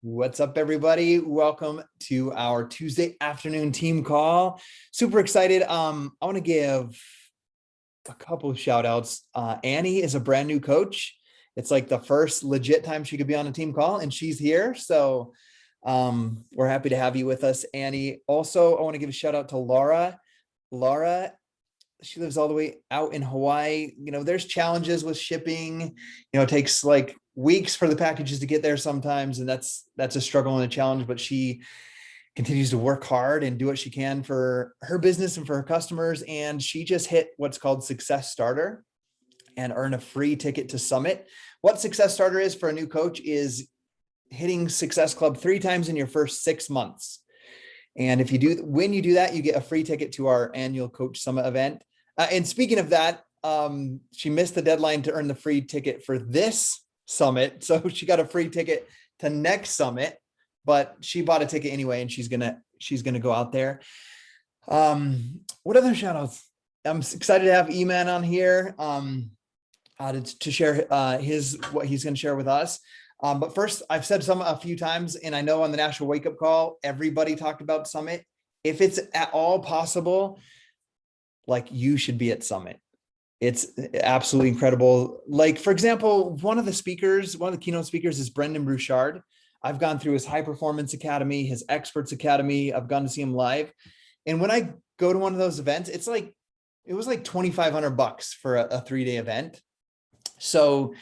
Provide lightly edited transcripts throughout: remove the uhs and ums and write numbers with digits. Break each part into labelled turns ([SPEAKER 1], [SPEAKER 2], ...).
[SPEAKER 1] What's up, everybody? Welcome to our Tuesday afternoon team call. Super excited. I want to give a couple of shout outs. Annie is a brand new coach. It's like the first legit time she could be on a team call, and she's here. So we're happy to have you with us, Annie. Also, I want to give a shout out to Laura. Laura, she lives all the way out in Hawaii. There's challenges with shipping. It takes like weeks for the packages to get there sometimes, and that's a struggle and a challenge, but she continues to work hard and do what she can for her business and for her customers. And she just hit what's called Success Starter and earn a free ticket to Summit. What Success Starter is for a new coach is hitting Success Club 3 times in your first 6 months. And when you do that, you get a free ticket to our annual Coach Summit event. And speaking of that, she missed the deadline to earn the free ticket for this summit. So she got a free ticket to next summit, but she bought a ticket anyway, and she's gonna go out there. What other shout outs? I'm excited to have Eman on here to share what he's going to share with us. But first, I've said a few times, and I know on the National Wake Up Call, everybody talked about Summit. If it's at all possible, like, you should be at Summit. It's absolutely incredible. Like, for example, one of the keynote speakers is Brendan Bouchard. I've gone through his High Performance Academy, his Experts Academy. I've gone to see him live. And when I go to one of those events, it was like $2,500 for a 3-day event. So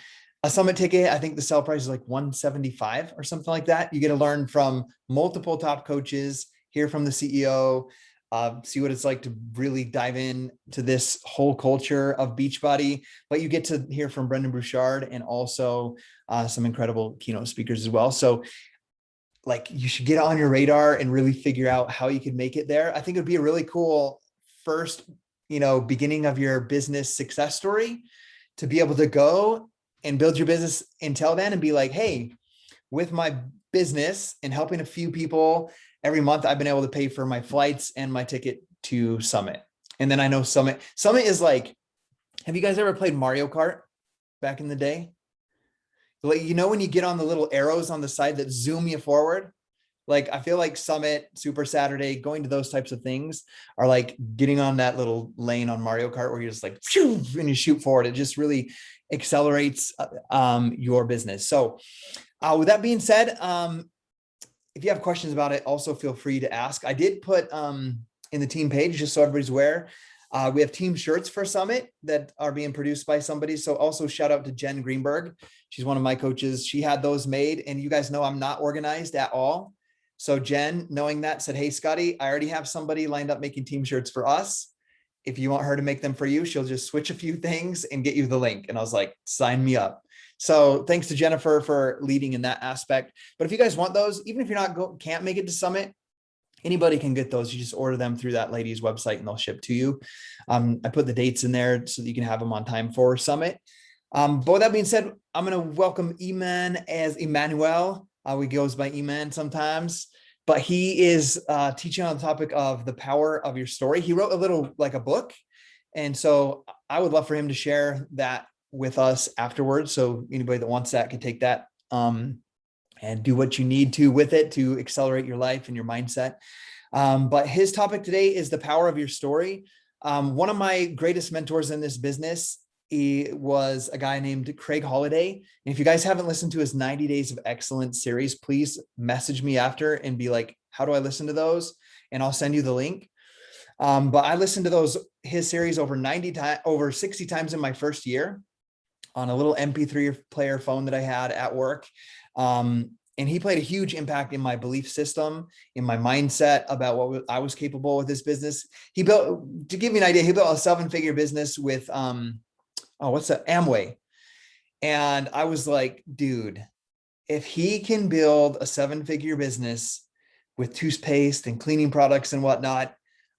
[SPEAKER 1] a Summit ticket, I think the sell price is like $175 or something like that. You get to learn from multiple top coaches, hear from the CEO, see what it's like to really dive in to this whole culture of Beachbody. But you get to hear from Brendan Bouchard and also some incredible keynote speakers as well. So, like, you should get on your radar and really figure out how you could make it there. I think it would be a really cool first, beginning of your business success story, to be able to go and build your business until then and be like, hey, with my business and helping a few people every month, I've been able to pay for my flights and my ticket to Summit. And then I know Summit is like, have you guys ever played Mario Kart back in the day? Like, when you get on the little arrows on the side that zoom you forward, like, I feel like Summit, Super Saturday, going to those types of things are like getting on that little lane on Mario Kart where you're just like, phew, and you shoot forward. It just really accelerates your business. So with that being said, if you have questions about it, also feel free to ask. I did put in the team page, just so everybody's aware, we have team shirts for Summit that are being produced by somebody. So also shout out to Jen Greenberg. She's one of my coaches. She had those made, and you guys know I'm not organized at all. So Jen, knowing that, said, hey, Scotty, I already have somebody lined up making team shirts for us. If you want her to make them for you, she'll just switch a few things and get you the link. And I was like, sign me up. So thanks to Jennifer for leading in that aspect. But if you guys want those, even if you're can't make it to Summit, anybody can get those. You just order them through that lady's website and they'll ship to you. I put the dates in there so that you can have them on time for Summit. But with that being said, I'm going to welcome Eman as Emmanuel. He goes by Eman sometimes, but he is teaching on the topic of the power of your story. He wrote a book. And so I would love for him to share that with us afterwards. So anybody that wants that can take that and do what you need to with it to accelerate your life and your mindset. But his topic today is the power of your story. One of my greatest mentors in this business, he was a guy named Craig Holliday. And if you guys haven't listened to his 90 Days of Excellence series, please message me after and be like, how do I listen to those? And I'll send you the link. But I listened to his series over 60 times in my first year on a little MP3 player phone that I had at work. And he played a huge impact in my belief system, in my mindset about what I was capable with this business. To give you an idea, he built a 7-figure business with, Amway. And I was like, dude, if he can build a 7-figure business with toothpaste and cleaning products and whatnot,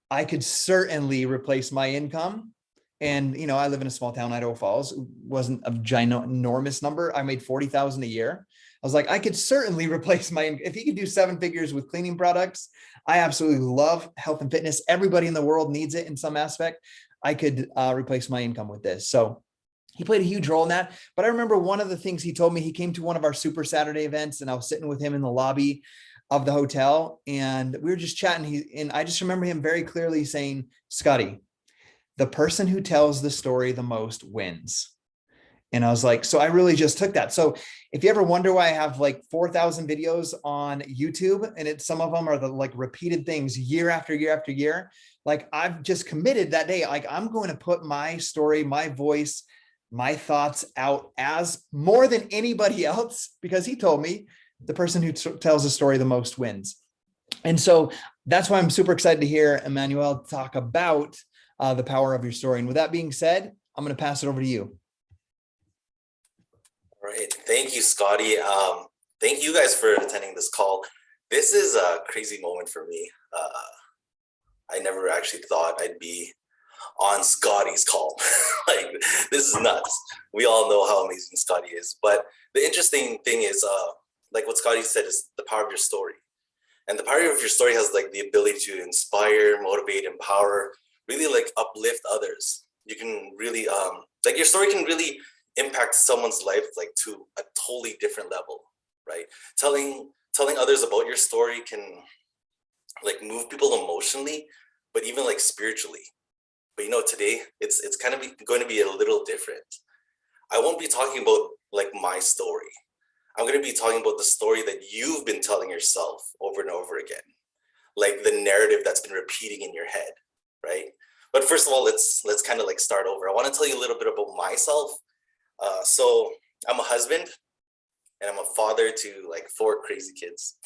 [SPEAKER 1] I could certainly replace my income. And, I live in a small town, Idaho Falls. It wasn't a ginormous number. I made $40,000 a year. I was like, I could certainly replace if he could do 7 figures with cleaning products. I absolutely love health and fitness. Everybody in the world needs it in some aspect. I could replace my income with this. So he played a huge role in that. But I remember one of the things he told me, he came to one of our Super Saturday events and I was sitting with him in the lobby of the hotel and we were just chatting. And I just remember him very clearly saying, Scotty, the person who tells the story the most wins. And I was like, so I really just took that. So if you ever wonder why I have like 4,000 videos on YouTube, and some of them are the like repeated things year after year after year, like I've just committed that day, like I'm going to put my story, my voice, my thoughts out as more than anybody else, because he told me the person who tells the story the most wins. And so that's why I'm super excited to hear Emmanuel talk about the power of your story. And with that being said, I'm going to pass it over to you.
[SPEAKER 2] All right. Thank you, Scotty. Thank you guys for attending this call. This is a crazy moment for me. I never actually thought I'd be on Scotty's call. Like, this is nuts. We all know how amazing Scotty is. But the interesting thing is, like what Scotty said, is the power of your story. And the power of your story has like the ability to inspire, motivate, empower, really like uplift others. You can really, like your story can really impact someone's life like to a totally different level, right? Telling others about your story can like move people emotionally, but even like spiritually. But today it's kind of going to be a little different. I won't be talking about like my story. I'm going to be talking about the story that you've been telling yourself over and over again, like the narrative that's been repeating in your head, right? But first of all, let's kind of like start over. I want to tell you a little bit about myself. So I'm a husband and I'm a father to like 4 crazy kids.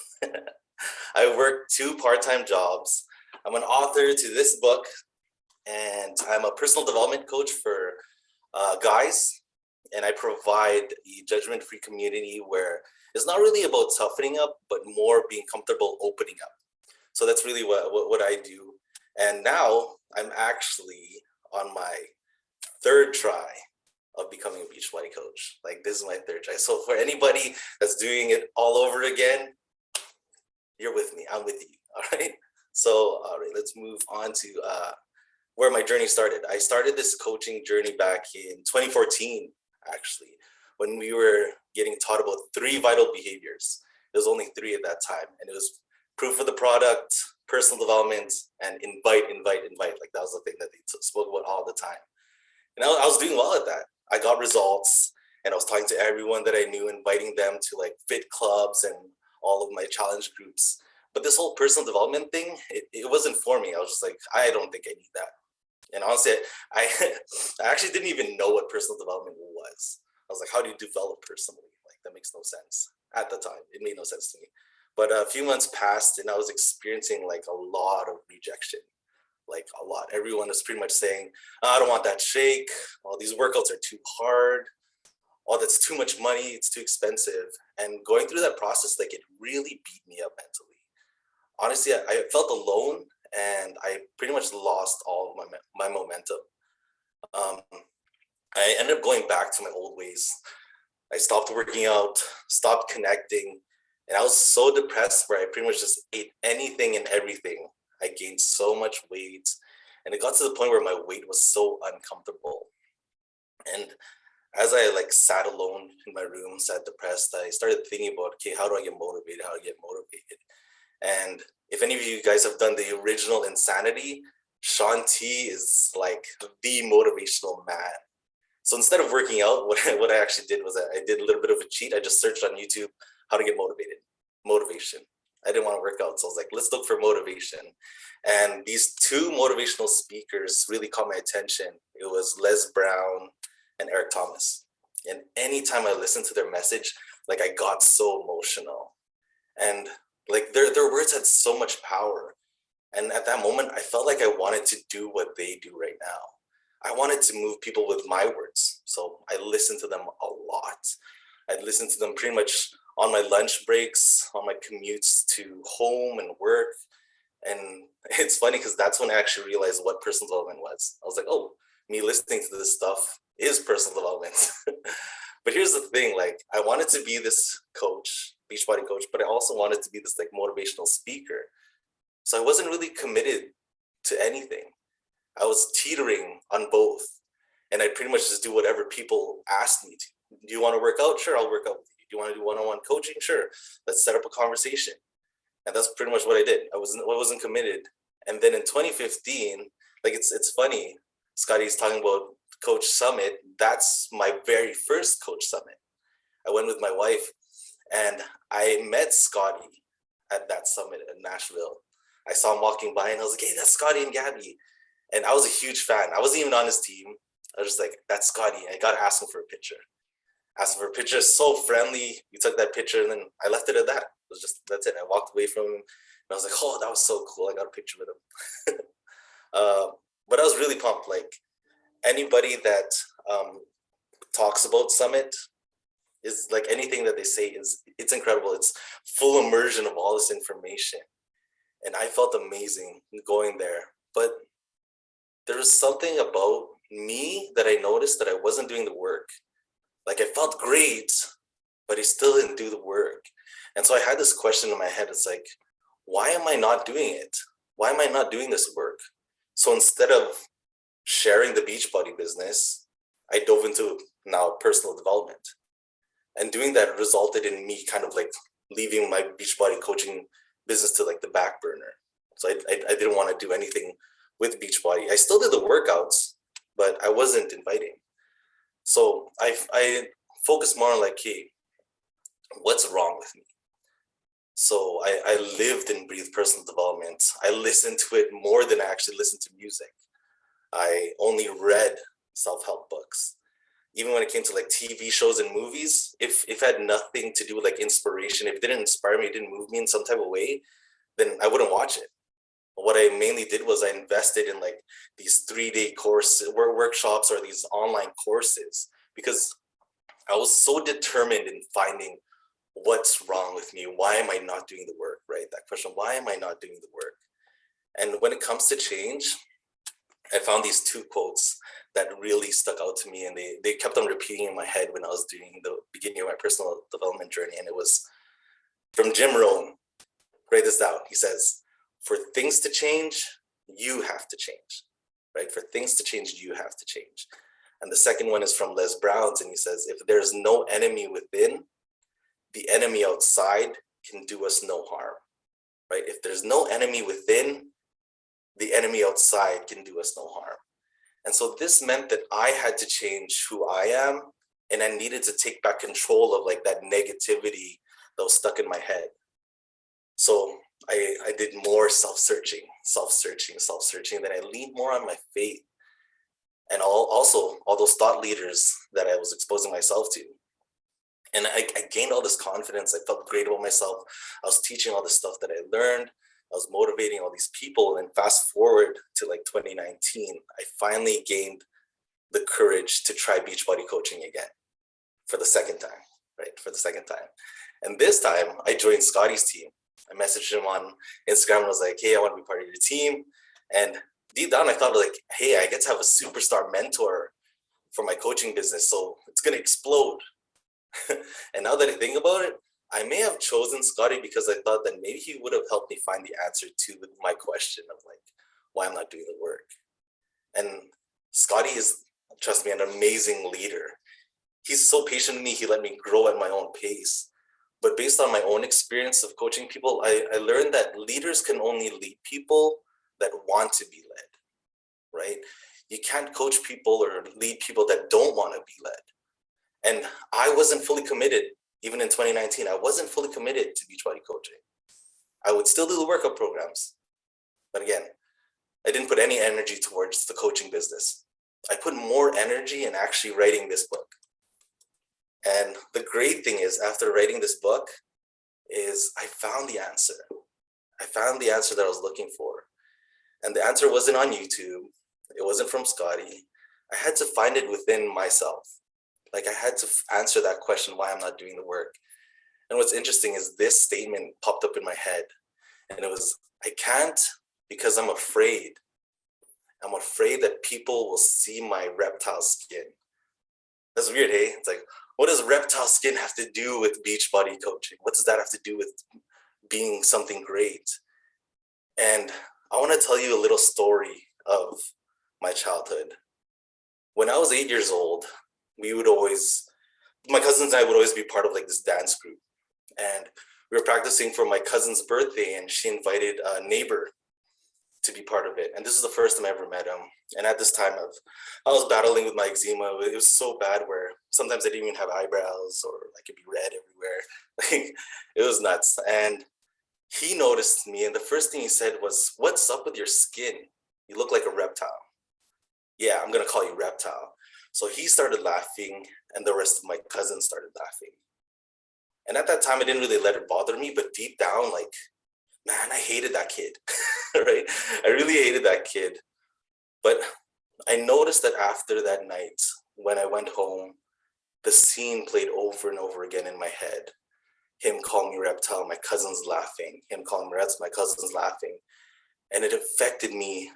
[SPEAKER 2] I work 2 part-time jobs. I'm an author to this book, and I'm a personal development coach for guys. And I provide a judgment-free community where it's not really about toughening up, but more being comfortable opening up. So that's really what I do. And now I'm actually on my 3rd try of becoming a Beachbody coach. Like, this is my 3rd try. So for anybody that's doing it all over again, you're with me. I'm with you. All right. So all right, let's move on to where my journey started. I started this coaching journey back in 2014, actually, when we were getting taught about 3 vital behaviors. There was only 3 at that time, and it was proof of the product, personal development, and invite. Like, that was the thing that they spoke about all the time. And I was doing well at that. I got results, and I was talking to everyone that I knew, inviting them to like fit clubs and all of my challenge groups. But this whole personal development thing, it wasn't for me. I was just like, I don't think I need that. And honestly, I actually didn't even know what personal development was. I was like, how do you develop personally? Like, that makes no sense. At the time, it made no sense to me. But a few months passed and I was experiencing like a lot of rejection, like a lot. Everyone was pretty much saying, I don't want that shake. All these workouts are too hard. Oh, that's too much money. It's too expensive. And going through that process, like, it really beat me up mentally. Honestly, I felt alone and I pretty much lost all of my momentum. I ended up going back to my old ways. I stopped working out, stopped connecting, and I was so depressed where I pretty much just ate anything and everything. I gained so much weight, and it got to the point where my weight was so uncomfortable. And as I like sat alone in my room, sat depressed, I started thinking about, okay, how do I get motivated? How do I get motivated? And if any of you guys have done the original Insanity, Shaun T is like the motivational man. So instead of working out, what I actually did was I did a little bit of a cheat. I just searched on YouTube how to get motivation. I didn't want to work out. So I was like, let's look for motivation. And these 2 motivational speakers really caught my attention. It was Les Brown and Eric Thomas. And anytime I listened to their message, like, I got so emotional. And like their words had so much power. And at that moment, I felt like I wanted to do what they do right now. I wanted to move people with my words. So I listened to them a lot. I listened to them pretty much on my lunch breaks, on my commutes to home and work. And it's funny because that's when I actually realized what personal development was. I was like, oh, me listening to this stuff is personal development. But here's the thing, like, I wanted to be this coach, Beachbody coach, but I also wanted to be this like motivational speaker. So I wasn't really committed to anything. I was teetering on both. And I pretty much just do whatever people ask me to. Do you want to work out? Sure, I'll work out with you. Do you want to do one-on-one coaching? Sure, let's set up a conversation. And that's pretty much what I did. I wasn't committed. And then in 2015, like it's funny, Scotty's talking about Coach Summit. That's my very first Coach Summit. I went with my wife, and I met Scotty at that summit in Nashville. I saw him walking by, and I was like, "Hey, that's Scotty and Gabby." And I was a huge fan. I wasn't even on his team. I was just like, "That's Scotty." I got to ask him for a picture. Asked him for a picture. So friendly. We took that picture, and then I left it at that. It was just, that's it. I walked away from him, and I was like, "Oh, that was so cool." I got a picture with him. But I was really pumped. Like, anybody that talks about Summit is like, anything that they say it's incredible. It's full immersion of all this information, and I felt amazing going there. But there was something about me that I noticed that I wasn't doing the work. Like, I felt great, but I still didn't do the work. And so I had this question in my head. It's like, why am I not doing it? Why am I not doing this work? So instead of sharing the Beachbody business, I dove into now personal development. And doing that resulted in me kind of like leaving my Beachbody coaching business to like the back burner. So I didn't want to do anything with Beachbody. I still did the workouts, but I wasn't inviting. So I focused more on like, hey, what's wrong with me? So I lived and breathed personal development. I listened to it more than I actually listened to music. I only read self-help books. Even when it came to like TV shows and movies, if it had nothing to do with like inspiration, if it didn't inspire me, it didn't move me in some type of way, then I wouldn't watch it. But what I mainly did was I invested in like these 3-day courses, workshops, or these online courses, because I was so determined in finding what's wrong with me. Why am I not doing the work, right? That question, why am I not doing the work? And when it comes to change, I found these 2 quotes that really stuck out to me, and they kept on repeating in my head when I was doing the beginning of my personal development journey. And it was from Jim Rohn. Write this down. He says, "For things to change, you have to change," right? For things to change, you have to change. And the second one is from Les Brown's, and he says, "If there's no enemy within, the enemy outside can do us no harm," right? If there's no enemy within, the enemy outside can do us no harm. And so this meant that I had to change who I am, and I needed to take back control of like that negativity that was stuck in my head. So I did more self-searching, then I leaned more on my faith, and also all those thought leaders that I was exposing myself to. And I gained all this confidence. I felt great about myself. I was teaching all this stuff that I learned. I was motivating all these people. And fast forward to like 2019, I finally gained the courage to try Beachbody coaching again for the second time, right? For the second time. And this time I joined Scotty's team. I messaged him on Instagram and was like, "Hey, I want to be part of your team." And deep down, I thought like, hey, I get to have a superstar mentor for my coaching business. So it's going to explode. And now that I think about it, I may have chosen Scotty because I thought that maybe he would have helped me find the answer to my question of like, why I'm not doing the work. And Scotty is, trust me, an amazing leader. He's so patient with me. He let me grow at my own pace. But based on my own experience of coaching people, I learned that leaders can only lead people that want to be led, right? You can't coach people or lead people that don't want to be led. And I wasn't fully committed. Even in 2019, I wasn't fully committed to Beachbody coaching. I would still do the workout programs. But again, I didn't put any energy towards the coaching business. I put more energy in actually writing this book. And the great thing is, after writing this book, is I found the answer. I found the answer that I was looking for. And the answer wasn't on YouTube. It wasn't from Scotty. I had to find it within myself. Like, I had to answer that question, why I'm not doing the work. And what's interesting is this statement popped up in my head. And it was, I can't because I'm afraid. I'm afraid that people will see my reptile skin. That's weird, hey? It's like, what does reptile skin have to do with Beachbody coaching? What does that have to do with being something great? And I want to tell you a little story of my childhood. when I was 8 years old, my cousins and I would always be part of like this dance group. And we were practicing for my cousin's birthday, and she invited a neighbor to be part of it. And this is the first time I ever met him. And at this time, I was battling with my eczema. It was so bad where sometimes I didn't even have eyebrows, or I could be red everywhere. Like, it was nuts. And he noticed me, and the first thing he said was, "What's up with your skin? You look like a reptile." "Yeah, I'm gonna call you reptile." So he started laughing, and the rest of my cousins started laughing. And at that time, I didn't really let it bother me, but deep down, like, man, I hated that kid, right? I really hated that kid. But I noticed that after that night, when I went home, the scene played over and over again in my head. Him calling me reptile, my cousins laughing, him calling me reptile, my cousins laughing. And it affected me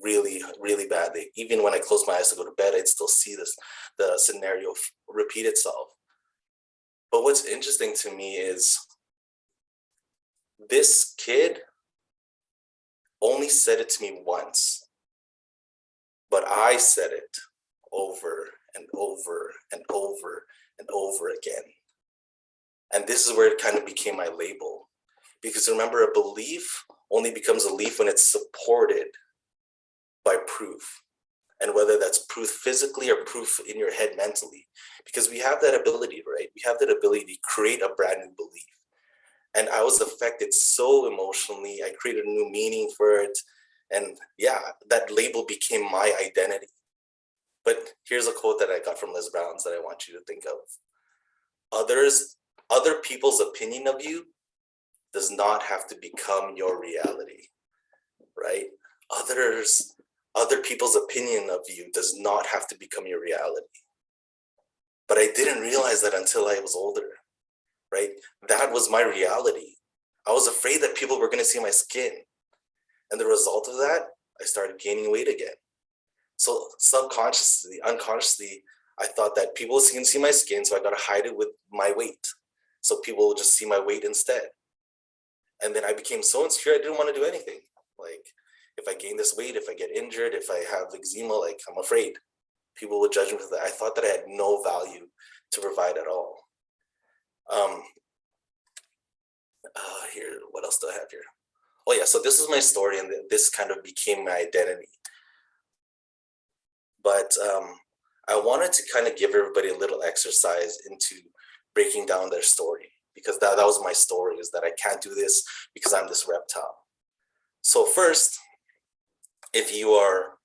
[SPEAKER 2] really, really badly. Even when I closed my eyes to go to bed, I'd still see the scenario repeat itself. But what's interesting to me is this kid only said it to me once, but I said it over and over and over and over again. And this is where it kind of became my label. Because remember, a belief only becomes a belief when it's supported by proof. And whether that's proof physically or proof in your head mentally. Because we have that ability, right? We have that ability to create a brand new belief. And I was affected so emotionally. I created a new meaning for it. And yeah, that label became my identity. But here's a quote that I got from Liz Brown's that I want you to think of. Other people's opinion of you does not have to become your reality, right? Other people's opinion of you does not have to become your reality. But I didn't realize that until I was older, right? That was my reality. I was afraid that people were going to see my skin. And the result of that, I started gaining weight again. So subconsciously, unconsciously, I thought that people can see my skin, so I got to hide it with my weight. So people will just see my weight instead. And then I became so insecure, I didn't want to do anything. Like, if I gain this weight, if I get injured, if I have eczema, like, I'm afraid people would judge me for that. I thought that I had no value to provide at all. Here, what else do I have here? Oh yeah, so this is my story, and this kind of became my identity. But I wanted to kind of give everybody a little exercise into breaking down their story, because that was my story, is that I can't do this because I'm this reptile. So first, if you are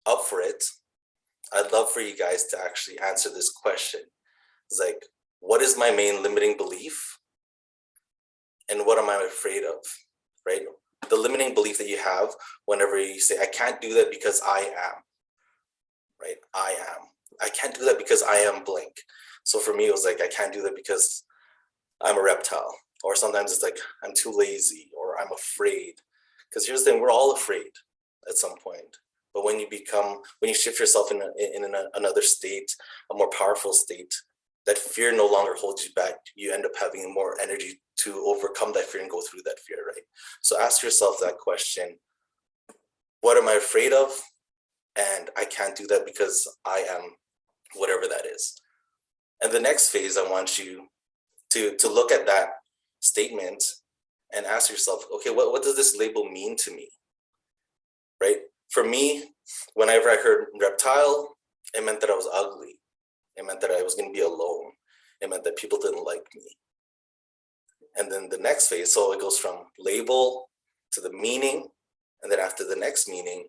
[SPEAKER 2] up for it, I'd love for you guys to actually answer this question. It's like, what is my main limiting belief? And what am I afraid of, right? The limiting belief that you have whenever you say, I can't do that because I am, right? I can't do that because I am blank. So for me, it was like, I can't do that because I'm a reptile. Or sometimes it's like, I'm too lazy, or I'm afraid. Because here's the thing, we're all afraid at some point. But when you shift yourself in another state, a more powerful state, that fear no longer holds you back. You end up having more energy to overcome that fear and go through that fear, right? So ask yourself that question. What am I afraid of? And I can't do that because I am whatever that is. And the next phase, I want you to look at that statement and ask yourself, okay, what does this label mean to me, right? For me, whenever I heard reptile, it meant that I was ugly. It meant that I was going to be alone. It meant that people didn't like me. And then the next phase, so it goes from label to the meaning. And then after the next meaning,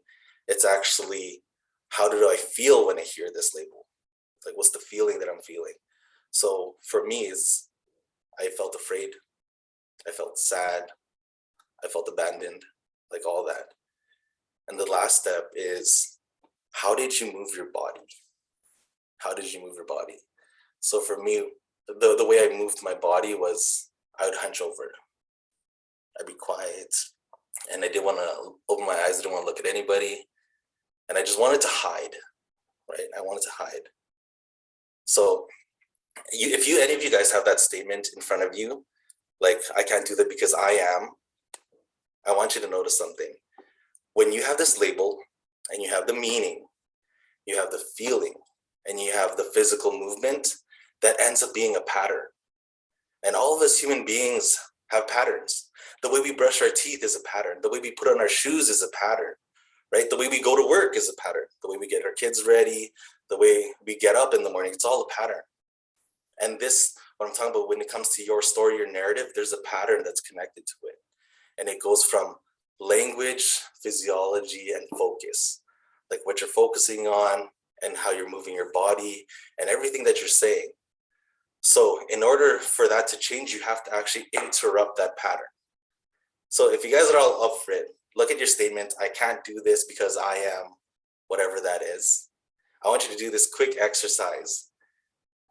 [SPEAKER 2] it's actually, how do I feel when I hear this label? Like, what's the feeling that I'm feeling? So for me, I felt afraid. I felt sad. I felt abandoned, like all that. And the last step is, how did you move your body? How did you move your body? So for me, the way I moved my body was, I would hunch over. I'd be quiet. And I didn't want to open my eyes. I didn't want to look at anybody. And I just wanted to hide, right? I wanted to hide. So if any of you guys have that statement in front of you, like, I can't do that because I am, I want you to notice something. When you have this label and you have the meaning, you have the feeling, and you have the physical movement that ends up being a pattern. And all of us human beings have patterns. The way we brush our teeth is a pattern. The way we put on our shoes is a pattern, right? The way we go to work is a pattern. The way we get our kids ready, the way we get up in the morning, it's all a pattern. And this, what I'm talking about when it comes to your story, your narrative, there's a pattern that's connected to it. And it goes from language, physiology, and focus, like what you're focusing on and how you're moving your body and everything that you're saying. So in order for that to change, you have to actually interrupt that pattern. So if you guys are all up for it, look at your statement. I can't do this because I am whatever that is. I want you to do this quick exercise.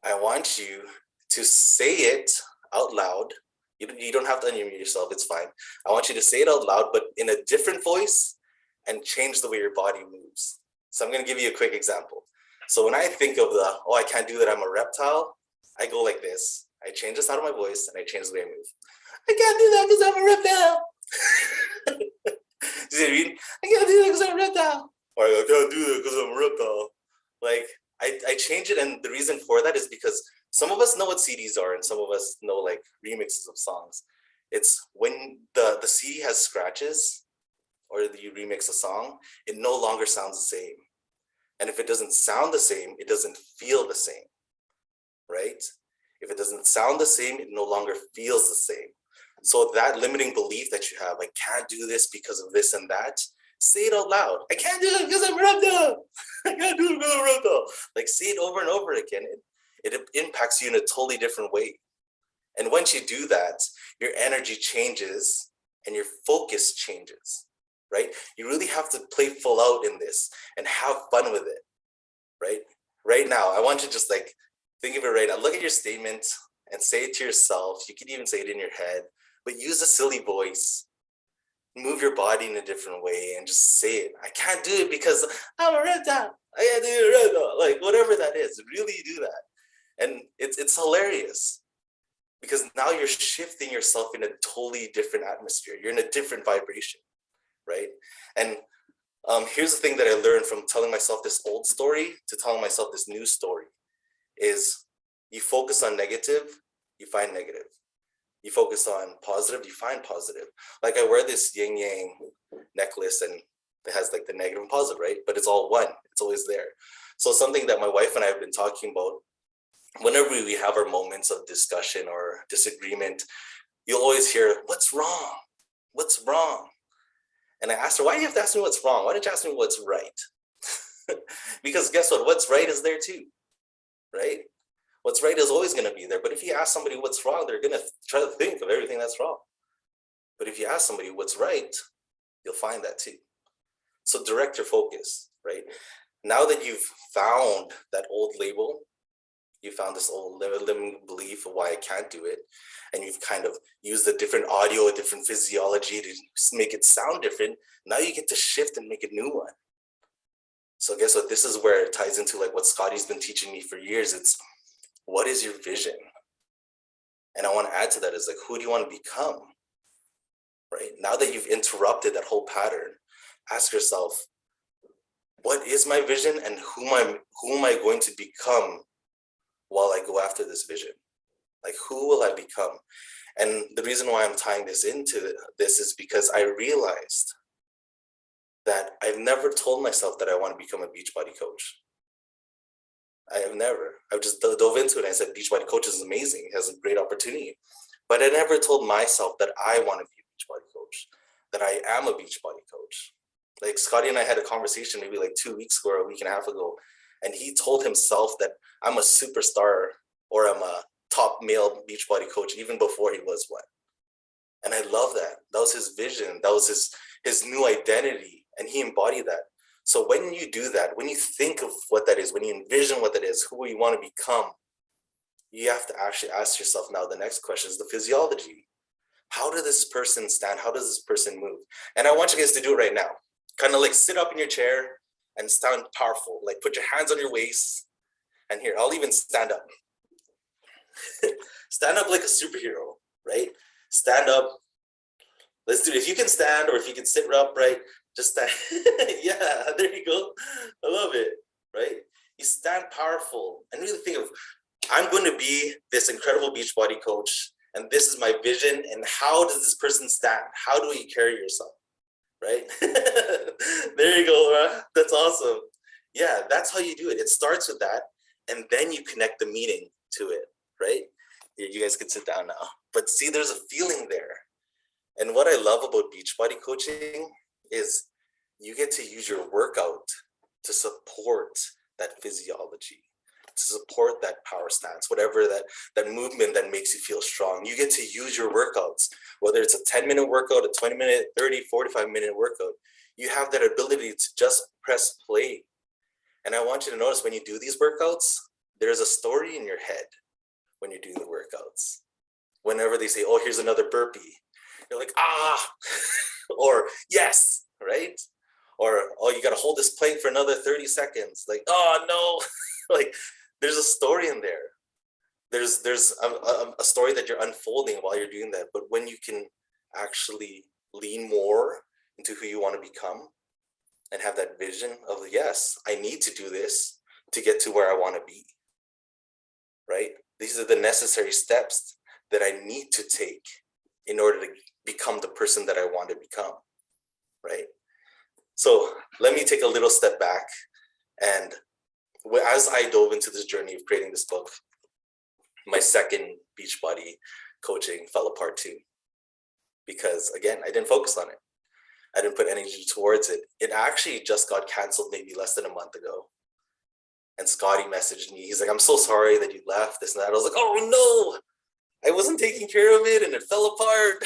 [SPEAKER 2] I want you to say it out loud. You don't have to unmute yourself, it's fine. I want you to say it out loud, but in a different voice and change the way your body moves. So I'm gonna give you a quick example. So when I think of I can't do that, I'm a reptile, I go like this. I change the sound of my voice and I change the way I move. I can't do that because I'm a reptile. You see what I mean? I can't do that because I'm a reptile. Or I can't do that because I'm a reptile. Like, I change it, and the reason for that is because some of us know what CDs are and some of us know like remixes of songs. It's when the CD has scratches or you remix a song, it no longer sounds the same. And if it doesn't sound the same, it doesn't feel the same, right? If it doesn't sound the same, it no longer feels the same. So that limiting belief that you have, I can't do this because of this and that, say it out loud. I can't do it because I'm rubbed up. I can't do it because I'm rubbed up. Like, say it over and over again. It impacts you in a totally different way. And once you do that, your energy changes and your focus changes, right? You really have to play full out in this and have fun with it, right? Right now, I want you to just like, think of it right now. Look at your statement and say it to yourself. You can even say it in your head, but use a silly voice. Move your body in a different way and just say it. I can't do it because I'm a reptile. I can't do it, like whatever that is. Really do that, and it's hilarious because now you're shifting yourself in a totally different atmosphere. You're in a different vibration, right? And here's the thing that I learned from telling myself this old story to telling myself this new story is you focus on negative, you find negative. You focus on positive, you find positive. Like I wear this yin yang necklace and it has like the negative and positive, right? But it's all one, it's always there. So something that my wife and I have been talking about, whenever we have our moments of discussion or disagreement, you'll always hear, what's wrong? What's wrong? And I asked her, why do you have to ask me what's wrong? Why don't you ask me what's right? Because guess what? What's right is there too, right? What's right is always going to be there. But if you ask somebody what's wrong, they're going to try to think of everything that's wrong. But if you ask somebody what's right, you'll find that too. So direct your focus, right? Now that you've found that old label, you found this old limiting belief of why I can't do it, and you've kind of used a different audio, a different physiology to make it sound different, now you get to shift and make a new one. So guess what? This is where it ties into like what Scotty's been teaching me for years. It's, what is your vision? And I want to add to that is like, who do you want to become? Right? Now that you've interrupted that whole pattern, ask yourself, what is my vision and who am I going to become while I go after this vision? Like, who will I become? And the reason why I'm tying this into this is because I realized that I've never told myself that I want to become a Beachbody coach. I've just dove into it and I said, Beachbody coach is amazing. It has a great opportunity. But I never told myself that I want to be a Beachbody coach, that I am a Beachbody coach. Like Scotty and I had a conversation maybe like 2 weeks ago or a week and a half ago, and he told himself that I'm a superstar or I'm a top male Beachbody coach even before he was one. And I love that. That was his vision. That was his new identity, and he embodied that. So when you do that, when you think of what that is, when you envision what that is, who you want to become, you have to actually ask yourself now, the next question is the physiology. How does this person stand? How does this person move? And I want you guys to do it right now. Kind of like sit up in your chair and stand powerful. Like put your hands on your waist. And here, I'll even stand up. Stand up like a superhero, right? Stand up. Let's do it. If you can stand or if you can sit upright, just stand. Yeah, there you go. I love it, right? You stand powerful and really think of, I'm going to be this incredible Beachbody coach, and this is my vision. And how does this person stand? How do you carry yourself? Right? There you go, Laura. That's awesome. Yeah, that's how you do it. It starts with that, and then you connect the meaning to it, right? You guys can sit down now. But see, there's a feeling there. And what I love about Beachbody coaching is you get to use your workout to support that physiology, to support that power stance, whatever that movement that makes you feel strong. You get to use your workouts, whether it's a 10-minute workout, a 20-minute, 30, 45-minute workout. You have that ability to just press play. And I want you to notice when you do these workouts, there's a story in your head when you're doing the workouts. Whenever they say, oh, here's another burpee, you're like, ah, or yes, right? Or, oh, you got to hold this plank for another 30 seconds. Like, oh, no. Like, there's a story in there. There's a story that you're unfolding while you're doing that. But when you can actually lean more into who you want to become and have that vision of, yes, I need to do this to get to where I want to be, right? These are the necessary steps that I need to take in order to become the person that I want to become, right? So let me take a little step back. And as I dove into this journey of creating this book, my second Beachbody coaching fell apart too. Because again, I didn't focus on it. I didn't put energy towards it. It actually just got canceled maybe less than a month ago. And Scotty messaged me. He's like, I'm so sorry that you left, this and that. I was like, oh no, I wasn't taking care of it and it fell apart.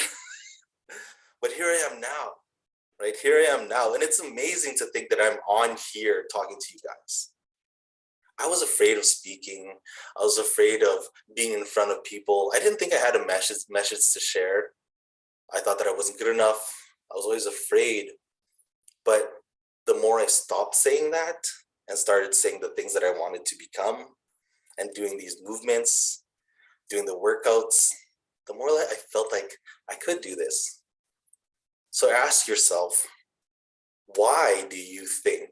[SPEAKER 2] But here I am now, right? Here I am now. And it's amazing to think that I'm on here talking to you guys. I was afraid of speaking. I was afraid of being in front of people. I didn't think I had a message to share. I thought that I wasn't good enough. I was always afraid. But the more I stopped saying that and started saying the things that I wanted to become and doing these movements, doing the workouts, the more I felt like I could do this. So ask yourself, why do you think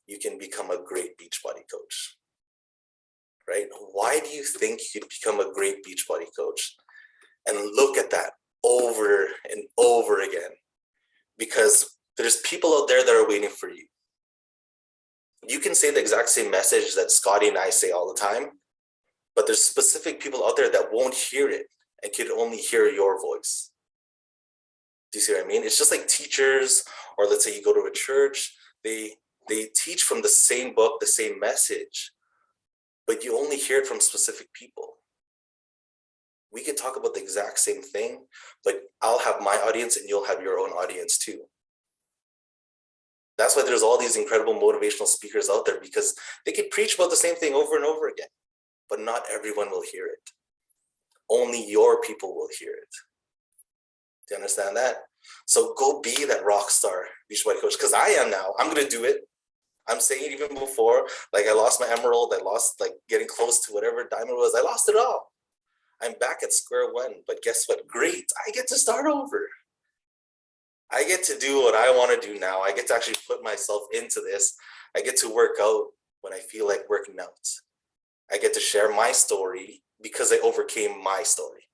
[SPEAKER 2] you can become a great Beachbody coach, right? Why do you think you could become a great Beachbody coach? And look at that over and over again, because there's people out there that are waiting for you. You can say the exact same message that Scotty and I say all the time, but there's specific people out there that won't hear it and could only hear your voice. Do you see what I mean? It's just like teachers, or let's say you go to a church, they teach from the same book, the same message, but you only hear it from specific people. We could talk about the exact same thing, but I'll have my audience and you'll have your own audience too. That's why there's all these incredible motivational speakers out there, because they could preach about the same thing over and over again, but not everyone will hear it. Only your people will hear it. Do you understand that? So go be that rock star Beachbody coach, because I am now. I'm going to do it. I'm saying it even before, like I lost my emerald, I lost like getting close to whatever diamond was, I lost it all. I'm back at square one, but guess what? Great, I get to start over. I get to do what I want to do now. I get to actually put myself into this. I get to work out when I feel like working out. I get to share my story because I overcame my story,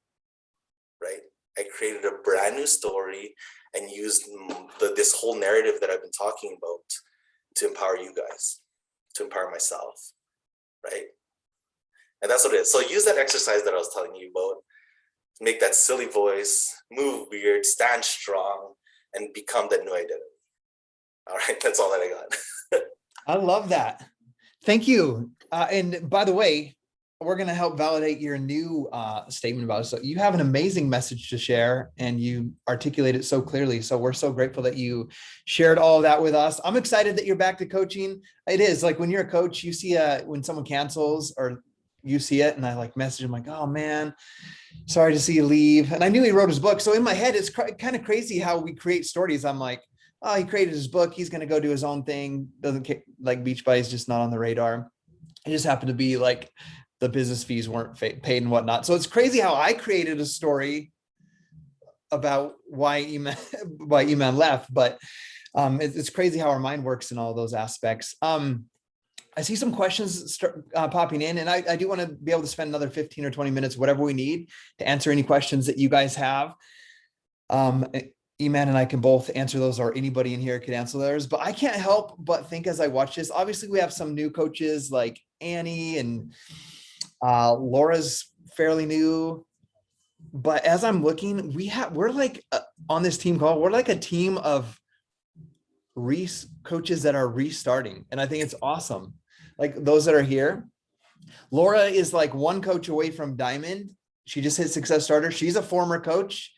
[SPEAKER 2] right? I created a brand new story and used this whole narrative that I've been talking about to empower you guys, to empower myself, right? And that's what it is. So use that exercise that I was telling you about. Make that silly voice, move weird, stand strong, and become that new identity. All right, that's all that I got.
[SPEAKER 1] I love that. Thank you. And by the way, we're going to help validate your new statement about it. So you have an amazing message to share and you articulate it so clearly. So we're so grateful that you shared all of that with us. I'm excited that you're back to coaching. It is like when you're a coach, you see when someone cancels or you see it and I like message him like, oh man, sorry to see you leave. And I knew he wrote his book. So in my head, it's kind of crazy how we create stories. I'm like, oh, he created his book. He's going to go do his own thing. Doesn't like Beachbody is just not on the radar. It just happened to be like the business fees weren't paid and whatnot. So it's crazy how I created a story about why Eman left, but it's crazy how our mind works in all those aspects. I see some questions start popping in, and I do want to be able to spend another 15 or 20 minutes, whatever we need, to answer any questions that you guys have. Eman and I can both answer those, or anybody in here could answer theirs, but I can't help but think as I watch this, obviously we have some new coaches like Annie, and Laura's fairly new. But as I'm looking, we're like on this team call, we're like a team of coaches that are restarting. And I think it's awesome. Like those that are here, Laura is like one coach away from Diamond. She just hit Success Starter. She's a former coach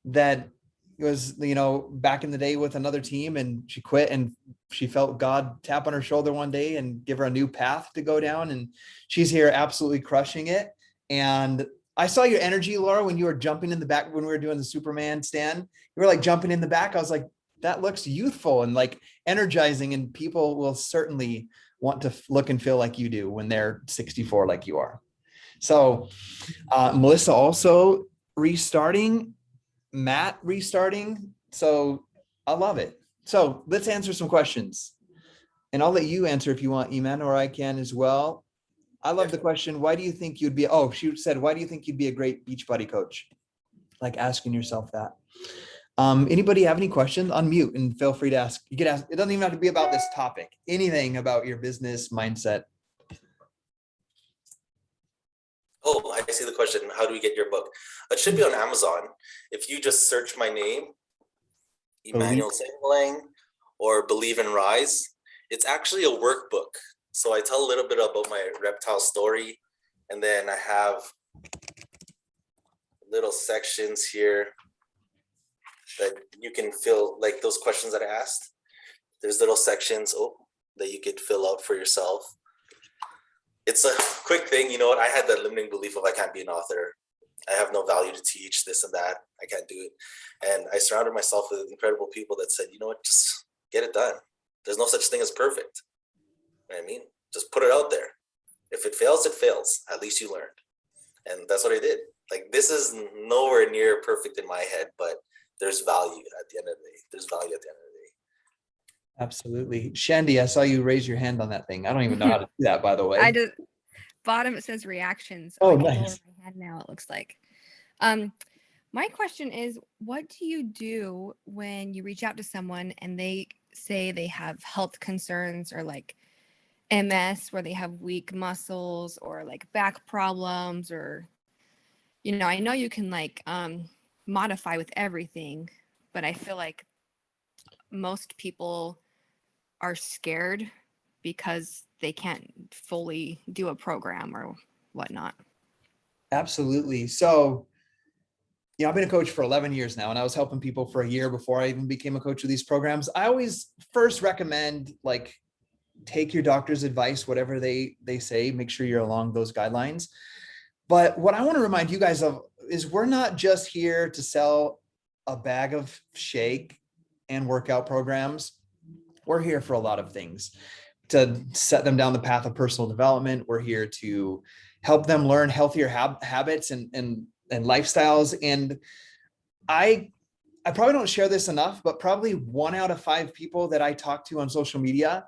[SPEAKER 1] that was, back in the day with another team, and she quit, and she felt God tap on her shoulder one day and give her a new path to go down. And she's here absolutely crushing it. And I saw your energy, Laura, when you were jumping in the back, when we were doing the Superman stand, you were like jumping in the back. I was like, that looks youthful and like energizing, and people will certainly want to look and feel like you do when they're 64, like you are. So Melissa also restarting, Matt restarting. So I love it. So let's answer some questions, and I'll let you answer if you want, Eman, or I can as well. I love the question. Why do you think you'd be, she said, why do you think you'd be a great Beachbody coach? Like asking yourself that. Anybody have any questions? Unmute and feel free to ask. You can ask. It doesn't even have to be about this topic. Anything about your business mindset.
[SPEAKER 2] Oh, I see the question. How do we get your book? It should be on Amazon. If you just search my name, Emmanuel Singling, or Believe and Rise, it's actually a workbook. So I tell a little bit about my reptile story, and then I have little sections here that you can fill, like those questions that I asked. There's little sections that you could fill out for yourself. It's a quick thing. You know what? I had that limiting belief of I can't be an author. I have no value to teach, this and that. I can't do it. And I surrounded myself with incredible people that said, you know what, just get it done. There's no such thing as perfect. You know what I mean? Just put it out there. If it fails, it fails. At least you learned. And that's what I did. Like, this is nowhere near perfect in my head, but there's value at the end of the day. There's value at the end of the day.
[SPEAKER 1] Absolutely. Shandy, I saw you raise your hand on that thing. I don't even know how to do that, by the way.
[SPEAKER 3] I just, bottom, it says reactions.
[SPEAKER 1] Oh,
[SPEAKER 3] I can
[SPEAKER 1] nice.
[SPEAKER 3] lower my hand now, it looks like. My question is, what do you do when you reach out to someone and they say they have health concerns, or like MS, where they have weak muscles, or like back problems, or, I know you can like modify with everything, but I feel like most people are scared because they can't fully do a program or whatnot.
[SPEAKER 1] Absolutely. So, I've been a coach for 11 years now, and I was helping people for a year before I even became a coach of these programs. I always first recommend, like, take your doctor's advice, whatever they say, make sure you're along those guidelines. But what I want to remind you guys of is we're not just here to sell a bag of shake and workout programs. We're here for a lot of things, to set them down the path of personal development. We're here to help them learn healthier habits and lifestyles. And I probably don't share this enough, but probably 1 out of 5 people that I talk to on social media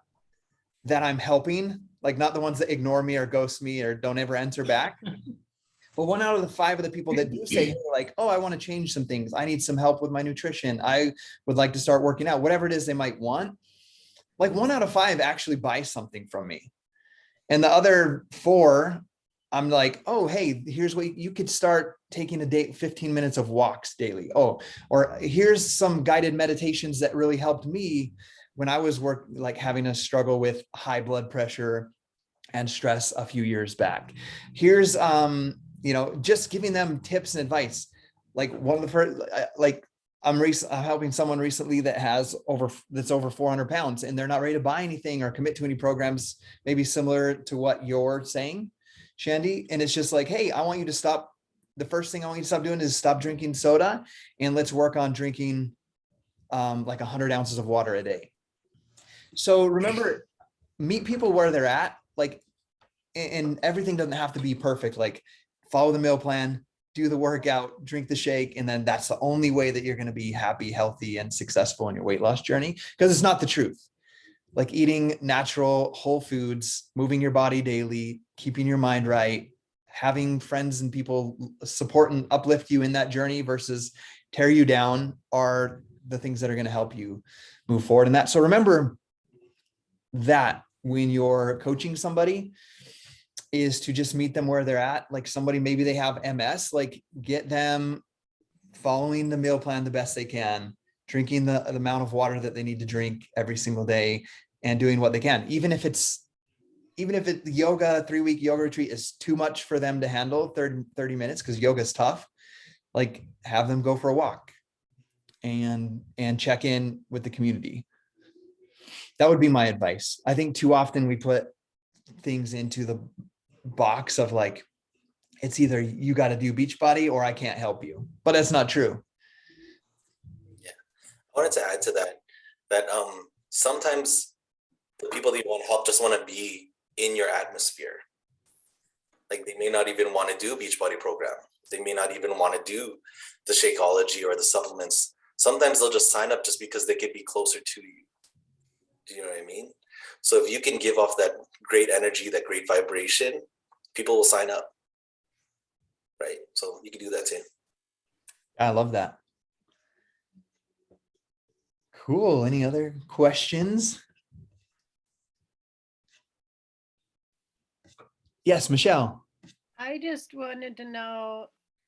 [SPEAKER 1] that I'm helping, like not the ones that ignore me or ghost me or don't ever answer back, but 1 out of the 5 of the people that do say, like, oh, I want to change some things. I need some help with my nutrition. I would like to start working out, whatever it is they might want. Like 1 out of 5 actually buy something from me. And the other 4, I'm like, oh, hey, here's what you could start taking a day, 15 minutes of walks daily. Oh, or here's some guided meditations that really helped me when I was having a struggle with high blood pressure and stress a few years back. Here's, just giving them tips and advice. Like one of the first, I'm helping someone recently that's over 400 pounds, and they're not ready to buy anything or commit to any programs, maybe similar to what you're saying, Shandy. And it's just like, hey, I want you to stop. The first thing I want you to stop doing is stop drinking soda, and let's work on drinking like 100 ounces of water a day. So remember, meet people where they're at, like, and everything doesn't have to be perfect. Like, follow the meal plan, do the workout, drink the shake, and then that's the only way that you're going to be happy, healthy, and successful in your weight loss journey, because it's not the truth. like eating natural whole foods, moving your body daily, keeping your mind right, having friends and people support and uplift you in that journey versus tear you down are the things that are going to help you move forward in that. So remember that when you're coaching somebody, is to just meet them where they're at. Like somebody, maybe they have MS, like get them following the meal plan the best they can, drinking the amount of water that they need to drink every single day, and doing what they can. Even if yoga, 3-week yoga retreat is too much for them to handle 30 minutes, because yoga is tough, like have them go for a walk and check in with the community. That would be my advice. I think too often we put things into the box of like, it's either you got to do Beachbody or I can't help you, but that's not true.
[SPEAKER 2] Yeah, I wanted to add to that sometimes the people that you want to help just want to be in your atmosphere. Like they may not even want to do a Beachbody program. They may not even want to do the Shakeology or the supplements. Sometimes they'll just sign up just because they could be closer to you. Do you know what I mean? So if you can give off that great energy, that great vibration, people will sign up, right? So you can do that too.
[SPEAKER 1] I love that. Cool. Any other questions? Yes, Michelle.
[SPEAKER 4] I just wanted to know,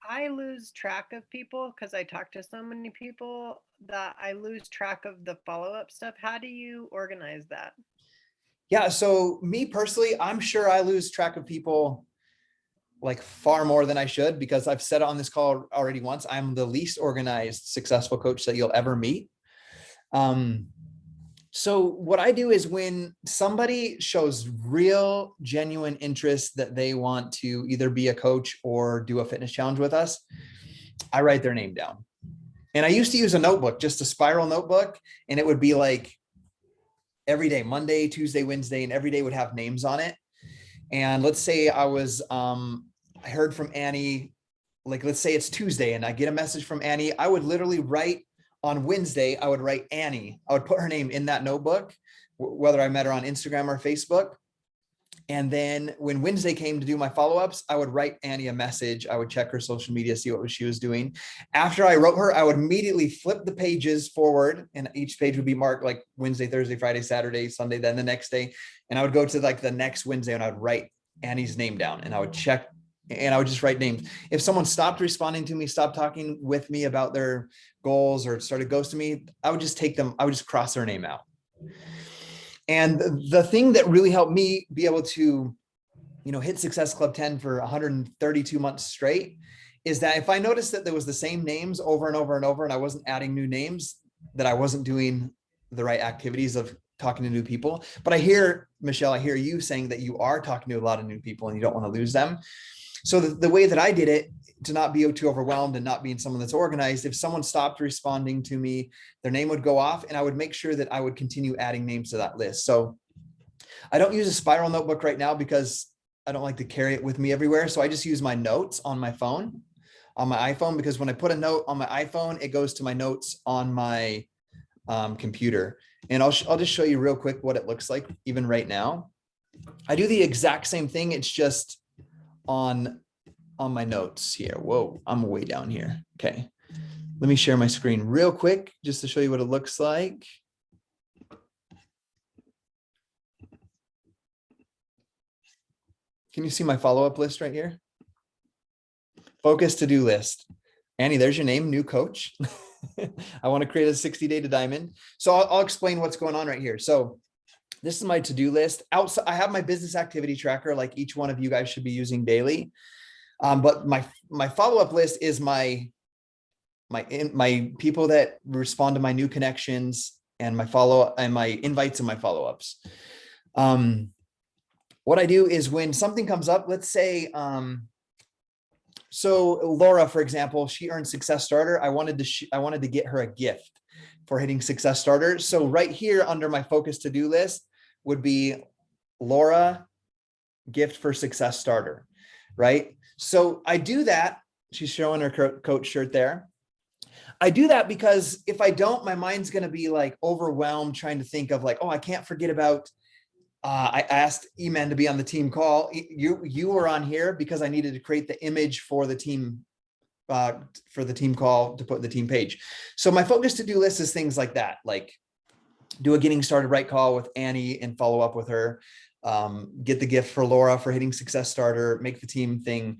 [SPEAKER 4] I lose track of people because I talk to so many people that I lose track of the follow-up stuff. How do you organize that?
[SPEAKER 1] Yeah, so me personally, I'm sure I lose track of people like far more than I should, because I've said it on this call already once. I'm the least organized, successful coach that you'll ever meet. So what I do is when somebody shows real, genuine interest that they want to either be a coach or do a fitness challenge with us, I write their name down. And I used to use a notebook, just a spiral notebook, and it would be like every day, Monday, Tuesday, Wednesday, and every day would have names on it. And let's say I heard from Annie, like, let's say it's Tuesday and I get a message from Annie. I would literally write on Wednesday, I would write Annie. I would put her name in that notebook, whether I met her on Instagram or Facebook. And then when Wednesday came to do my follow-ups, I would write Annie a message. I would check her social media, see what she was doing. After I wrote her, I would immediately flip the pages forward, and each page would be marked like Wednesday, Thursday, Friday, Saturday, Sunday, then the next day. And I would go to like the next Wednesday and I would write Annie's name down, and I would check, and I would just write names. If someone stopped responding to me, stopped talking with me about their goals, or started ghosting me, I would just take them, I would just cross their name out. And the thing that really helped me be able to, hit Success Club 10 for 132 months straight is that if I noticed that there was the same names over and over and over, and I wasn't adding new names, that I wasn't doing the right activities of talking to new people. But I hear, Michelle, I hear you saying that you are talking to a lot of new people and you don't want to lose them. So the way that I did it, to not be too overwhelmed and not being someone that's organized, if someone stopped responding to me, their name would go off, and I would make sure that I would continue adding names to that list. So I don't use a spiral notebook right now because I don't like to carry it with me everywhere. So I just use my notes on my phone, on my iPhone, because when I put a note on my iPhone, it goes to my notes on my computer. And I'll just show you real quick what it looks like even right now. I do the exact same thing. It's just on my notes here. Whoa, I'm way down here. Okay. Let me share my screen real quick just to show you what it looks like. Can you see my follow-up list right here? Focus to-do list. Annie, there's your name, new coach. I want to create a 60-day to diamond. So I'll explain what's going on right here. So this is my to-do list. Outside, I have my business activity tracker, like each one of you guys should be using daily. But my follow-up list is my people that respond to my new connections, and my follow-up and my invites and my follow-ups. What I do is when something comes up, let's say, so Laura, for example, she earned Success Starter. I wanted to get her a gift for hitting Success Starter. So right here under my focus to-do list would be Laura, gift for Success Starter, right? So I do that. She's showing her coach shirt there. I do that because if I don't, my mind's going to be like overwhelmed trying to think of like, oh, I can't forget about, I asked Eman to be on the team call. You were on here because I needed to create the image for the team call to put in the team page. So my focus to-do list is things like that, like do a getting started right call with Annie and follow up with her, get the gift for Laura for hitting success starter, make the team thing,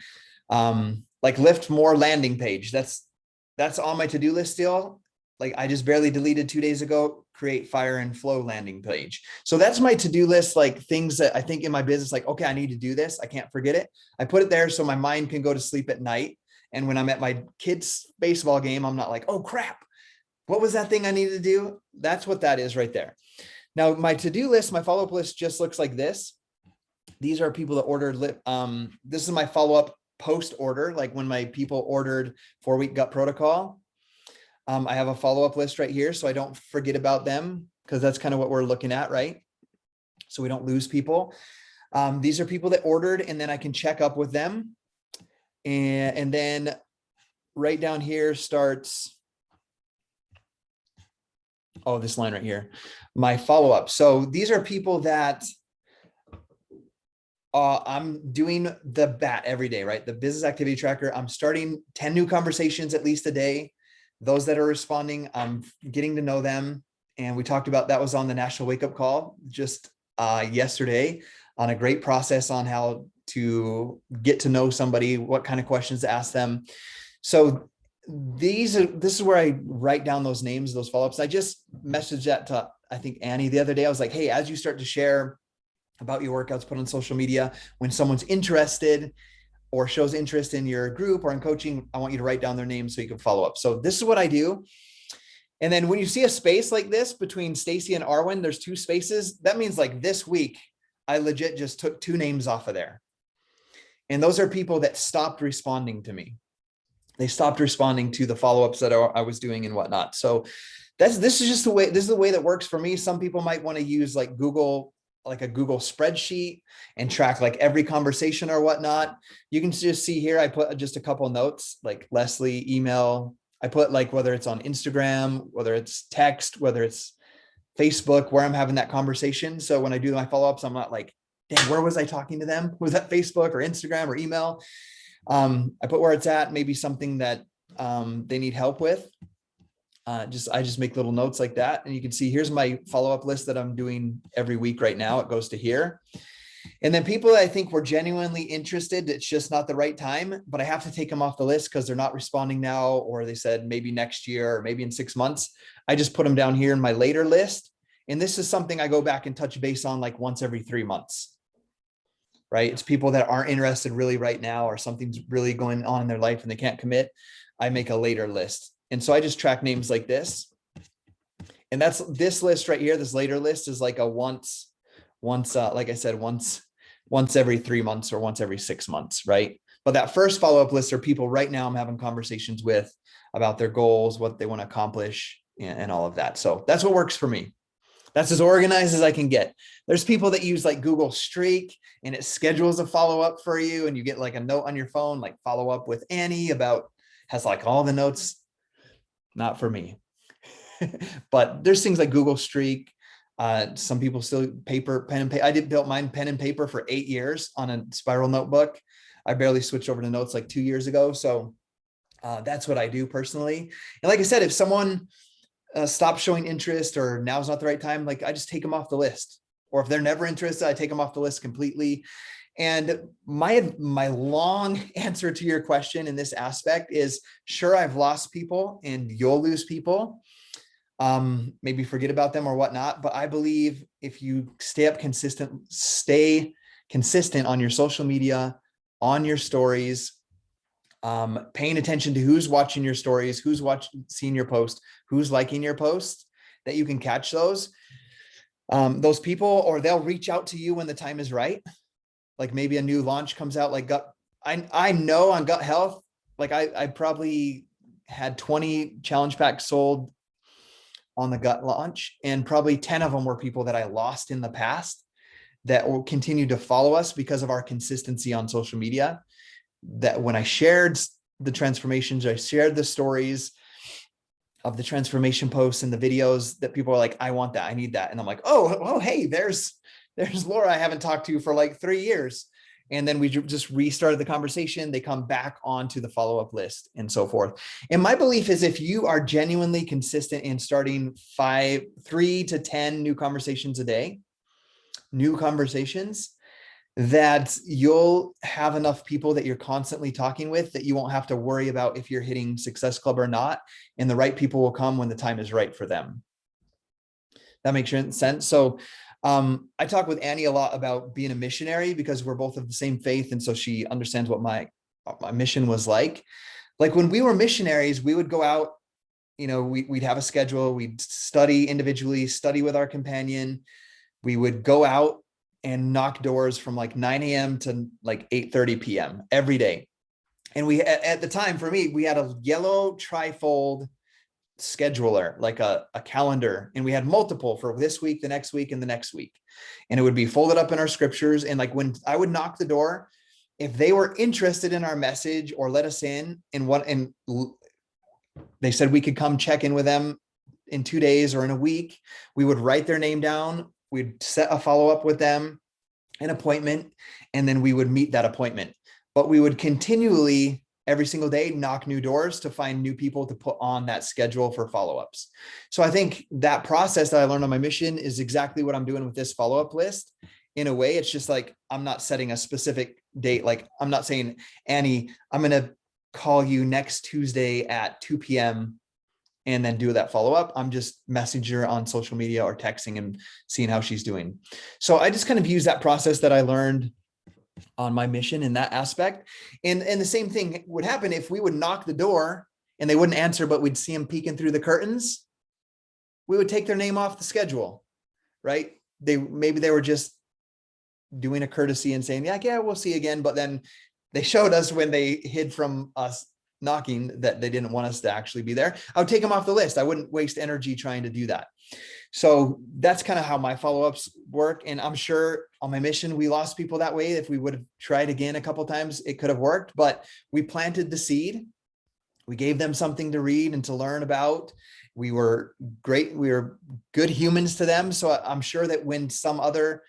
[SPEAKER 1] like lift more landing page. That's on my to-do list still. Like I just barely deleted 2 days ago, create fire and flow landing page. So that's my to-do list, like things that I think in my business, like, okay, I need to do this. I can't forget it. I put it there so my mind can go to sleep at night. And when I'm at my kids' baseball game, I'm not like, oh crap, what was that thing I needed to do? That's what that is right there. Now, my to-do list, my follow-up list just looks like this. These are people that ordered, this is my follow-up post order, like when my people ordered 4-week gut protocol. I have a follow-up list right here, so I don't forget about them, because that's kind of what we're looking at, right? So we don't lose people. These are people that ordered, and then I can check up with them. And then right down here starts, oh, this line right here, my follow-up. So these are people that I'm doing the BAT every day, right? The business activity tracker. I'm starting 10 new conversations at least a day. Those that are responding, I'm getting to know them. And we talked about, that was on the National Wake Up Call just yesterday, on a great process on how to get to know somebody, what kind of questions to ask them. So this is where I write down those names, those follow-ups. I just messaged that to, I think, Annie the other day. I was like, hey, as you start to share about your workouts, put on social media, when someone's interested or shows interest in your group or in coaching, I want you to write down their name so you can follow up. So this is what I do. And then when you see a space like this between Stacy and Arwen, there's 2 spaces. That means like this week, I legit just took 2 names off of there. And those are people that stopped responding to me. They stopped responding to the follow-ups that I was doing and whatnot. So this is just the way, this is the way that works for me. Some people might want to use like Google, like a Google spreadsheet, and track like every conversation or whatnot. You can just see here, I put just a couple notes, like Leslie email. I put like whether it's on Instagram, whether it's text, whether it's Facebook, where I'm having that conversation. So when I do my follow-ups, I'm not like, dang, where was I talking to them? Was that Facebook or Instagram or email? I put where it's at, maybe something that they need help with. I just make little notes like that. And you can see, here's my follow-up list that I'm doing every week right now. It goes to here. And then people that I think were genuinely interested, it's just not the right time, but I have to take them off the list because they're not responding now, or they said maybe next year, or maybe in 6 months. I just put them down here in my later list. And this is something I go back and touch base on like once every 3 months, right? It's people that aren't interested really right now, or something's really going on in their life and they can't commit. I make a later list. And so I just track names like this. And that's this list right here. This later list is like a once, like I said, once every 3 months or once every 6 months, right? But that first follow-up list are people right now I'm having conversations with about their goals, what they want to accomplish, and all of that. So that's what works for me. That's as organized as I can get. There's people that use like Google Streak, and it schedules a follow-up for you, and you get like a note on your phone, like follow up with Annie about, has like all the notes. Not for me. But there's things like Google Streak. Some people still pen and paper. I built mine pen and paper for 8 years on a spiral notebook. I barely switched over to notes like 2 years ago. So that's what I do personally. And like I said, if someone stops showing interest, or now's not the right time, like I just take them off the list. Or if they're never interested, I take them off the list completely. And my long answer to your question in this aspect is, sure, I've lost people and you'll lose people. Maybe forget about them or whatnot. But I believe if you stay consistent on your social media, on your stories, paying attention to who's watching your stories, who's seeing your post, who's liking your post, that you can catch those people, or they'll reach out to you when the time is right. Like maybe a new launch comes out, like gut. I know on gut health, like I probably had 20 challenge packs sold on the gut launch, and probably 10 of them were people that I lost in the past that will continue to follow us because of our consistency on social media. That when I shared the transformations, I shared the stories, of the transformation posts and the videos that people are like, I want that, I need that. And I'm like, oh, hey, there's Laura I haven't talked to for like 3 years. And then we just restarted the conversation. They come back onto the follow-up list and so forth. And my belief is if you are genuinely consistent in starting 3 to 10 new conversations a day, that you'll have enough people that you're constantly talking with that you won't have to worry about if you're hitting Success Club or not. And the right people will come when the time is right for them. That makes sense. So I talk with Annie a lot about being a missionary because we're both of the same faith. And so she understands what my mission was like. Like when we were missionaries, we would go out, we'd have a schedule, we'd study individually, study with our companion. We would go out and knock doors from like 9 a.m. to like 8:30 p.m. every day. And we, at the time for me, we had a yellow trifold scheduler, like a calendar, and we had multiple for this week, the next week, and the next week. And it would be folded up in our scriptures. And like when I would knock the door, if they were interested in our message or let us in and they said we could come check in with them in 2 days or in a week, we would write their name down. We'd set a follow-up with them, an appointment, and then we would meet that appointment. But we would continually, every single day, knock new doors to find new people to put on that schedule for follow-ups. So I think that process that I learned on my mission is exactly what I'm doing with this follow-up list. In a way, it's just like, I'm not setting a specific date. Like I'm not saying, Annie, I'm going to call you next Tuesday at 2 p.m. and then do that follow-up. I'm just messaging her on social media or texting and seeing how she's doing. So I just kind of use that process that I learned on my mission in that aspect. And the same thing would happen if we would knock the door and they wouldn't answer, but we'd see them peeking through the curtains. We would take their name off the schedule, right? Maybe they were just doing a courtesy and saying, yeah, we'll see you again. But then they showed us when they hid from us knocking that they didn't want us to actually be there. I would take them off the list. I wouldn't waste energy trying to do that. So that's kind of how my follow-ups work. And I'm sure on my mission, we lost people that way. If we would have tried again a couple of times, it could have worked, but we planted the seed. We gave them something to read and to learn about. We were great. We were good humans to them. So I'm sure that when some other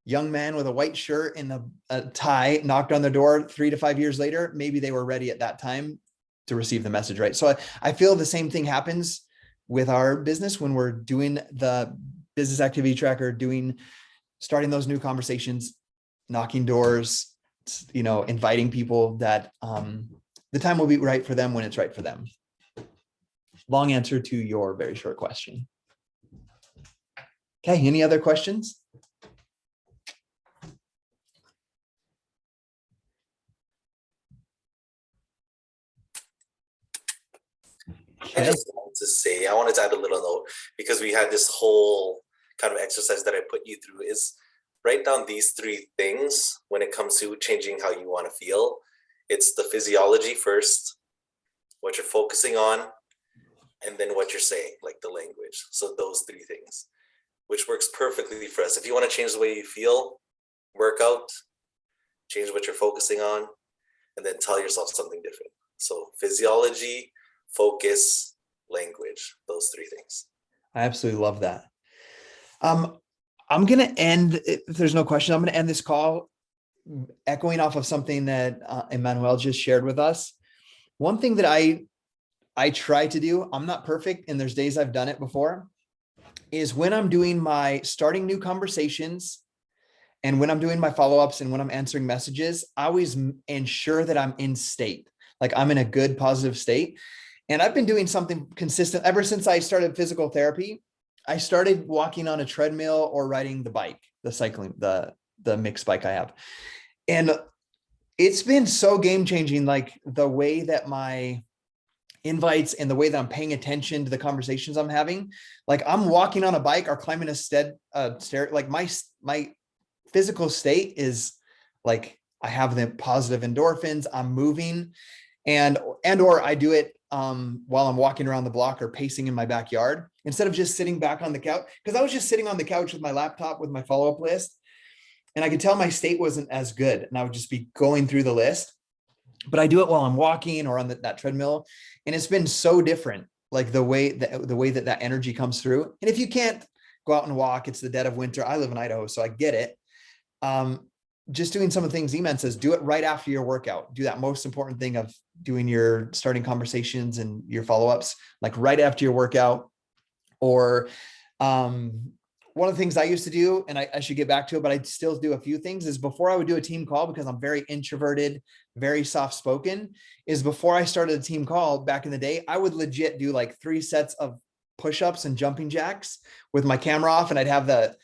[SPEAKER 1] young man with a white shirt and a tie knocked on their door 3 to 5 years later, maybe they were ready at that time to receive the message, right? So I feel the same thing happens with our business when we're doing the business activity tracker, starting those new conversations, knocking doors, inviting people, that the time will be right for them when it's right for them. Long answer to your very short question. Okay, any other questions?
[SPEAKER 2] I just wanted to say, I wanted to add a little note because we had this whole kind of exercise that I put you through is write down these 3 things when it comes to changing how you want to feel. It's the physiology first, what you're focusing on, and then what you're saying, like the language. So those 3 things, which works perfectly for us. If you want to change the way you feel, work out, change what you're focusing on, and then tell yourself something different. So physiology, focus, language, those 3 things.
[SPEAKER 1] I absolutely love that. I'm going to end, if there's no question, I'm going to end this call echoing off of something that Emmanuel just shared with us. One thing that I try to do, I'm not perfect, and there's days I've done it before, is when I'm doing my starting new conversations and when I'm doing my follow-ups and when I'm answering messages, I always ensure that I'm in state, like I'm in a good, positive state. And I've been doing something consistent ever since I started physical therapy. I started walking on a treadmill or riding the bike, the cycling, the mixed bike I have. And it's been so game-changing, like the way that my invites and the way that I'm paying attention to the conversations I'm having. Like I'm walking on a bike or climbing a stair, like my physical state is like, I have the positive endorphins, I'm moving, or I do it while I'm walking around the block or pacing in my backyard instead of just sitting back on the couch. Because I was just sitting on the couch with my laptop with my follow-up list, and I could tell my state wasn't as good, and I would just be going through the list. But I do it while I'm walking or on that treadmill, and it's been so different. like the way that energy comes through. And if you can't go out and walk, it's the dead of winter. I live in Idaho, so I get it. Just doing some of the things Eman says, do it right after your workout. Do that most important thing of doing your starting conversations and your follow-ups, like right after your workout. Or one of the things I used to do, and I should get back to it, but I still do a few things, is before I would do a team call, because I'm very introverted, very soft-spoken, is before I started a team call back in the day, I would legit do like 3 sets of push-ups and jumping jacks with my camera off, and I'd have that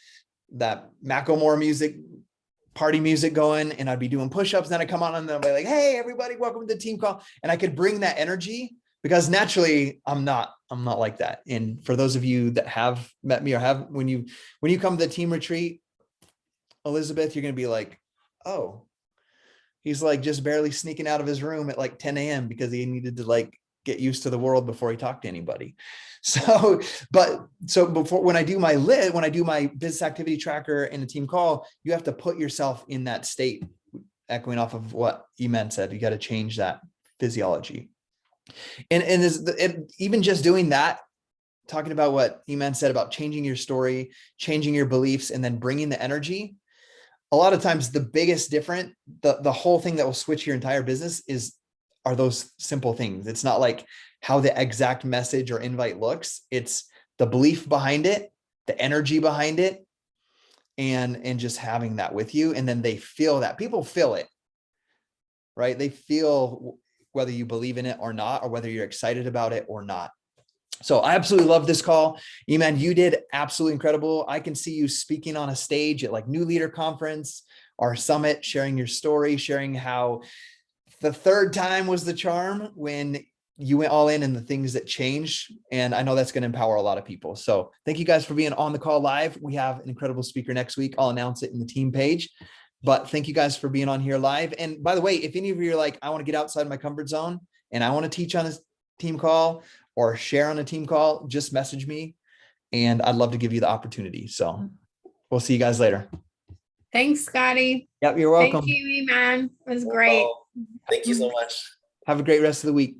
[SPEAKER 1] Macklemore music, party music going, and I'd be doing push-ups. Then I come on and I'd be like, hey, everybody, welcome to the team call. And I could bring that energy, because naturally I'm not like that. And for those of you that have met me or have, when you come to the team retreat, Elizabeth, you're going to be like, oh, he's like just barely sneaking out of his room at like 10 a.m. because he needed to like get used to the world before he talked to anybody. So before, when I do my business activity tracker and a team call, you have to put yourself in that state, echoing off of what Eman said. You got to change that physiology. And even just doing that, talking about what Eman said about changing your story, changing your beliefs, and then bringing the energy. A lot of times the biggest difference, the whole thing that will switch your entire business are those simple things. It's not like how the exact message or invite looks. It's the belief behind it, the energy behind it, and just having that with you. And then they feel that. People feel it, right? They feel whether you believe in it or not, or whether you're excited about it or not. So I absolutely love this call. Eman, you did absolutely incredible. I can see you speaking on a stage at like New Leader Conference, our summit, sharing your story, sharing how the third time was the charm when you went all in and the things that changed. And I know that's going to empower a lot of people. So thank you guys for being on the call live. We have an incredible speaker next week. I'll announce it in the team page. But thank you guys for being on here live. And by the way, if any of you are like, I want to get outside my comfort zone and I want to teach on a team call or share on a team call, just message me and I'd love to give you the opportunity. So we'll see you guys later.
[SPEAKER 5] Thanks, Scotty.
[SPEAKER 1] Yep, you're welcome.
[SPEAKER 5] Thank you, man. It was great.
[SPEAKER 2] Thank you so much.
[SPEAKER 1] Have a great rest of the week.